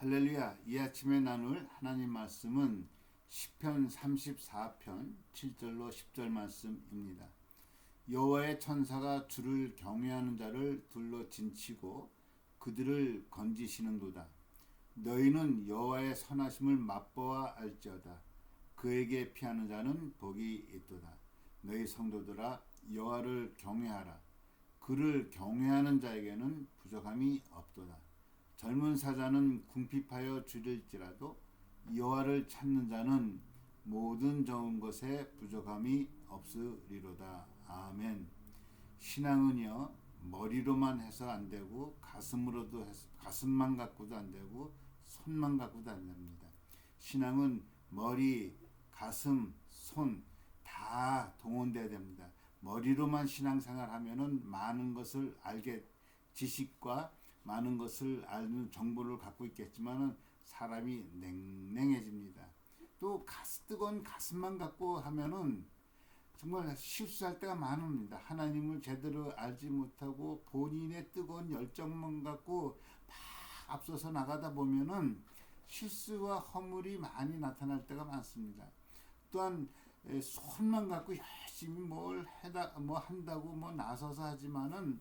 할렐루야. 이 아침에 나눌 하나님 말씀은 시편 34편 7절로 10절 말씀입니다. 여호와의 천사가 주를 경외하는 자를 둘러 진치고 그들을 건지시는도다. 너희는 여호와의 선하심을 맛보아 알지어다. 그에게 피하는 자는 복이 있도다. 너희 성도들아, 여호와를 경외하라. 그를 경외하는 자에게는 부족함이 없도다. 젊은 사자는 궁핍하여 줄일지라도 여호와를 찾는 자는 모든 좋은 것에 부족함이 없으리로다. 아멘. 신앙은요, 머리로만 해서 안 되고 가슴으로도 해서, 가슴만 갖고도 안 되고 손만 갖고도 안 됩니다. 신앙은 머리, 가슴, 손 다 동원돼야 됩니다. 머리로만 신앙생활 하면은 많은 것을 지식과 많은 것을 아는 정보를 갖고 있겠지만은 사람이 냉랭해집니다. 또 뜨거운 가슴만 갖고 하면은 정말 실수할 때가 많습니다. 하나님을 제대로 알지 못하고 본인의 뜨거운 열정만 갖고 막 앞서서 나가다 보면은 실수와 허물이 많이 나타날 때가 많습니다. 또한 손만 갖고 열심히 뭐 한다고 나서서 하지만은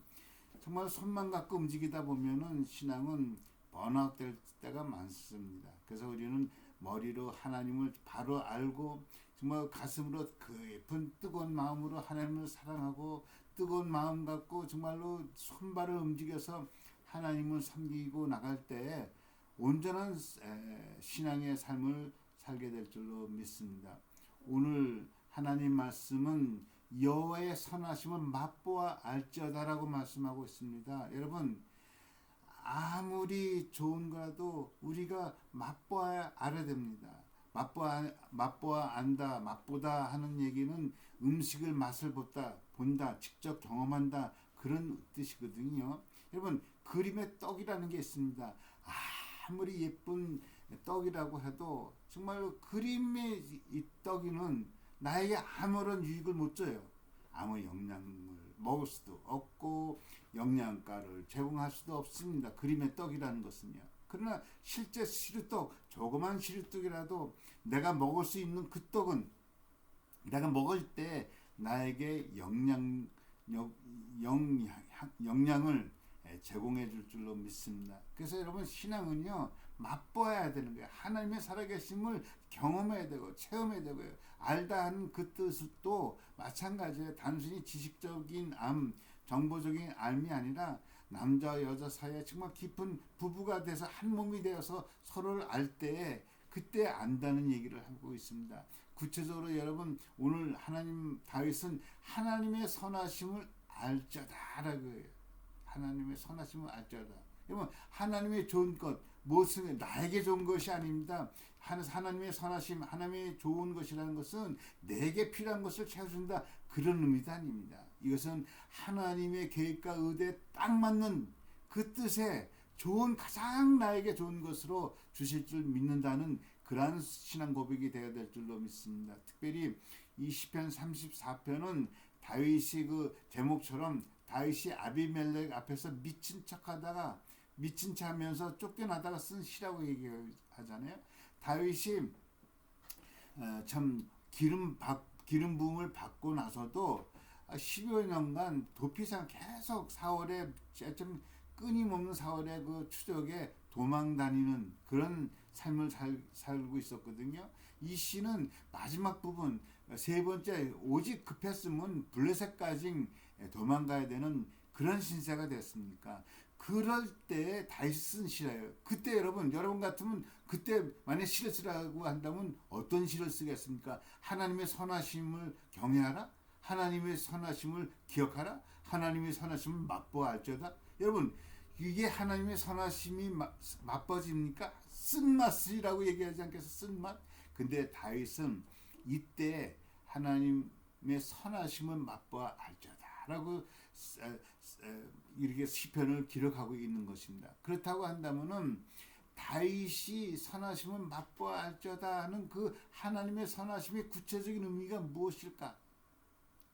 정말 손만 갖고 움직이다 보면은 신앙은 번아웃 될 때가 많습니다. 그래서 우리는 머리로 하나님을 바로 알고 정말 가슴으로 깊은 뜨거운 마음으로 하나님을 사랑하고 뜨거운 마음 갖고 정말로 손발을 움직여서 하나님을 섬기고 나갈 때 온전한 신앙의 삶을 살게 될 줄로 믿습니다. 오늘 하나님 말씀은 여호와의 선하심을 맛보아 알지어다라고 말씀하고 있습니다. 여러분, 아무리 좋은 거라도 우리가 맛보아야 알아야 됩니다. 맛보아 안다, 맛보다 하는 얘기는 음식을 맛을 본다, 직접 경험한다 그런 뜻이거든요. 여러분, 그림의 떡이라는 게 있습니다. 아무리 예쁜 떡이라고 해도 정말 그림의 이 떡이는 나에게 아무런 유익을 못 줘요. 아무 영양을 먹을 수도 없고 영양가를 제공할 수도 없습니다. 그림의 떡이라는 것은요. 그러나 실제 시루떡, 조그만 시루떡이라도 내가 먹을 수 있는 그 떡은 내가 먹을 때 나에게 영양을 제공해 줄 줄로 믿습니다. 그래서 여러분, 신앙은요, 맛보아야 되는 거예요. 하나님의 살아계심을 경험해야 되고 체험해야 되고요. 알다 하는 그 뜻도 마찬가지예요. 단순히 지식적인 정보적인 알미 아니라 남자와 여자 사이에 정말 깊은 부부가 돼서 한 몸이 되어서 서로를 알 때 그때 안다는 얘기를 하고 있습니다. 구체적으로 여러분, 오늘 다윗은 하나님의 선하심을 알자다라고 해요. 하나님의 선하심을 알자다. 여러분, 하나님의 좋은 것, 무엇은 나에게 좋은 것이 아닙니다. 하나님의 선하심, 하나님의 좋은 것이라는 것은 내게 필요한 것을 채워준다, 그런 의미도 아닙니다. 이것은 하나님의 계획과 의도에 딱 맞는 그 뜻에 가장 나에게 좋은 것으로 주실 줄 믿는다는 그러한 신앙 고백이 되어야 될 줄로 믿습니다. 특별히 이 시편 34편은 다윗이 그 제목처럼 다윗이 아비멜렉 앞에서 미친 척하면서 쫓겨나다가 쓴 시라고 얘기하잖아요. 다윗이 참 기름 부음을 받고 나서도 10여 년간 도피상 계속 좀 끊임없는 사월의 그 추적에 도망 다니는 그런 삶을 살고 있었거든요. 이 시는 마지막 부분 세 번째, 오직 급했으면 블레셋까지 도망가야 되는 그런 신세가 됐습니까? 그럴 때 다시 쓴 시라요. 그때 여러분 같으면 그때 만약 시를 쓰라고 한다면 어떤 시를 쓰겠습니까? 하나님의 선하심을 경외하라, 하나님의 선하심을 기억하라, 하나님의 선하심을 맛보아 알지어다. 여러분, 이게 하나님의 선하심이 맛보집니까? 쓴맛이라고 얘기하지 않겠어? 쓴맛? 근데 다윗은 이때 하나님의 선하심을 맛보아 알지어다라고 이렇게 시편을 기록하고 있는 것입니다. 그렇다고 한다면은 다윗이 선하심을 맛보아 알지어다 하는 그 하나님의 선하심의 구체적인 의미가 무엇일까?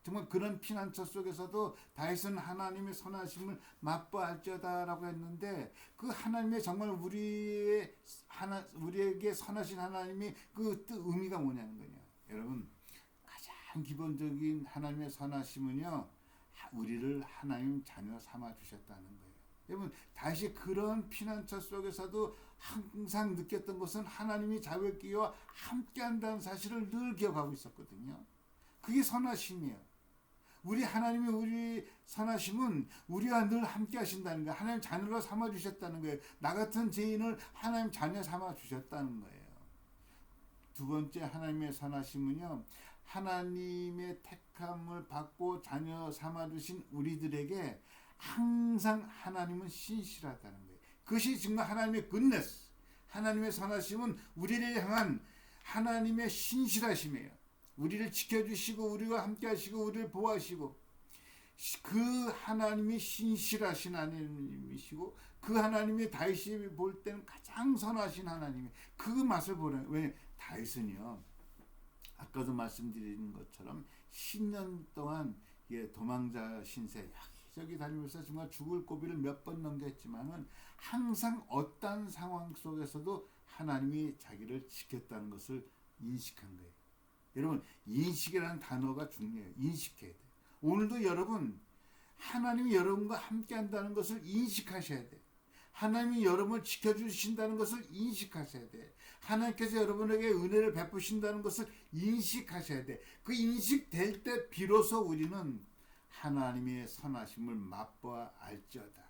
정말 그런 피난처 속에서도 다윗은 하나님의 선하심을 맛보았죠다라고 했는데, 그 하나님의 정말 우리에게 선하신 하나님이 그 뜻 의미가 뭐냐는 거냐. 여러분, 가장 기본적인 하나님의 선하심은요, 우리를 하나님 자녀 삼아 주셨다는 거예요. 여러분, 다시 그런 피난처 속에서도 항상 느꼈던 것은 하나님이 자기와 함께한다는 사실을 늘 기억하고 있었거든요. 그게 선하심이에요. 우리 하나님이 우리 선하심은 우리와 늘 함께 하신다는 거예요. 하나님 자녀로 삼아 주셨다는 거예요. 나 같은 죄인을 하나님 자녀 삼아 주셨다는 거예요. 두 번째 하나님의 선하심은요, 하나님의 택함을 받고 자녀 삼아 주신 우리들에게 항상 하나님은 신실하다는 거예요. 그것이 정말 하나님의 goodness, 하나님의 선하심은 우리를 향한 하나님의 신실하심이에요. 우리를 지켜주시고 우리와 함께 하시고 우리를 보호하시고, 그 하나님이 신실하신 하나님이시고, 그 하나님이 다윗이 볼 때는 가장 선하신 하나님이 그 맛을 보는. 왜? 다윗은요, 아까도 말씀드린 것처럼 10년 동안 도망자 신세 여기저기 다니면서 정말 죽을 고비를 몇 번 넘겼지만은 항상 어떤 상황 속에서도 하나님이 자기를 지켰다는 것을 인식한 거예요. 여러분, 인식이라는 단어가 중요해요. 인식해야 돼요. 오늘도 여러분, 하나님이 여러분과 함께 한다는 것을 인식하셔야 돼요. 하나님이 여러분을 지켜주신다는 것을 인식하셔야 돼. 하나님께서 여러분에게 은혜를 베푸신다는 것을 인식하셔야 돼. 그 인식될 때 비로소 우리는 하나님의 선하심을 맛보아 알지어다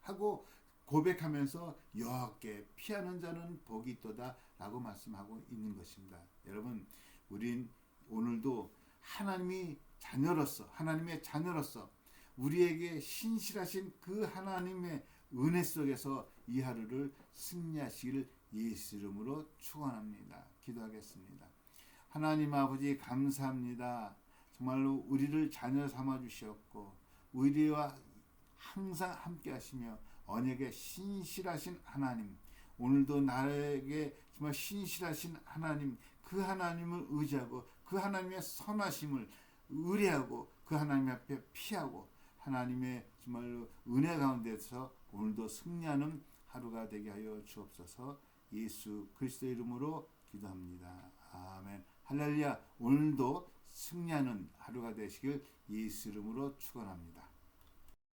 하고 고백하면서 여호와께 피하는 자는 복이 있도다 라고 말씀하고 있는 것입니다. 여러분, 우린 오늘도 하나님의 자녀로서 우리에게 신실하신 그 하나님의 은혜 속에서 이 하루를 승리하시기를 예수 이름으로 축원합니다. 기도하겠습니다. 하나님 아버지, 감사합니다. 정말로 우리를 자녀 삼아 주셨고 우리와 항상 함께 하시며 언약에 신실하신 하나님, 오늘도 나에게 정말 신실하신 하나님, 그 하나님을 의지하고 그 하나님의 선하심을 의뢰하고 그 하나님 앞에 피하고 하나님의 정말로 은혜 가운데서 오늘도 승리하는 하루가 되게 하여 주옵소서. 예수 그리스도의 이름으로 기도합니다. 아멘. 할렐루야. 오늘도 승리하는 하루가 되시길 예수 이름으로 축원합니다.